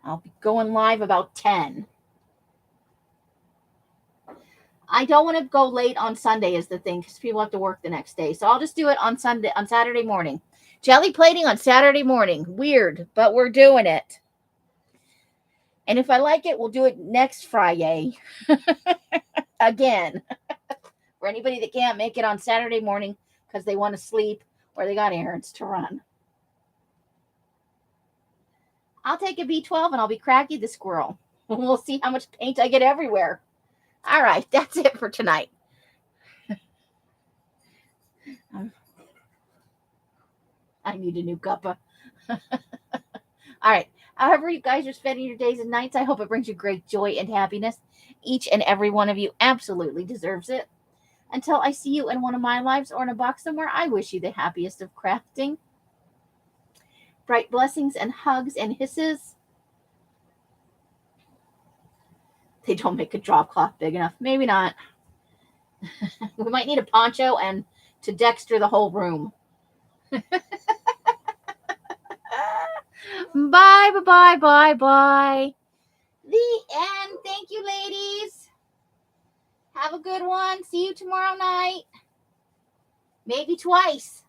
I'll be going live about 10. I don't want to go late on Sunday is the thing, because people have to work the next day. So I'll just do it on Saturday morning. Jelly plating on Saturday morning. Weird, but we're doing it. And if I like it, we'll do it next Friday. Again. For anybody that can't make it on Saturday morning because they want to sleep or they got errands to run. I'll take a B12 and I'll be Cracky the Squirrel. We'll see how much paint I get everywhere. All right, that's it for tonight. I need a new cuppa. All right. However you guys are spending your days and nights, I hope it brings you great joy and happiness. Each and every one of you absolutely deserves it. Until I see you in one of my lives or in a box somewhere, I wish you the happiest of crafting. Bright blessings and hugs and hisses. They don't make a drop cloth big enough. Maybe not. We might need a poncho and to Dexter the whole room. Bye, bye, bye, bye. The end. Thank you, ladies. Have a good one. See you tomorrow night. Maybe twice.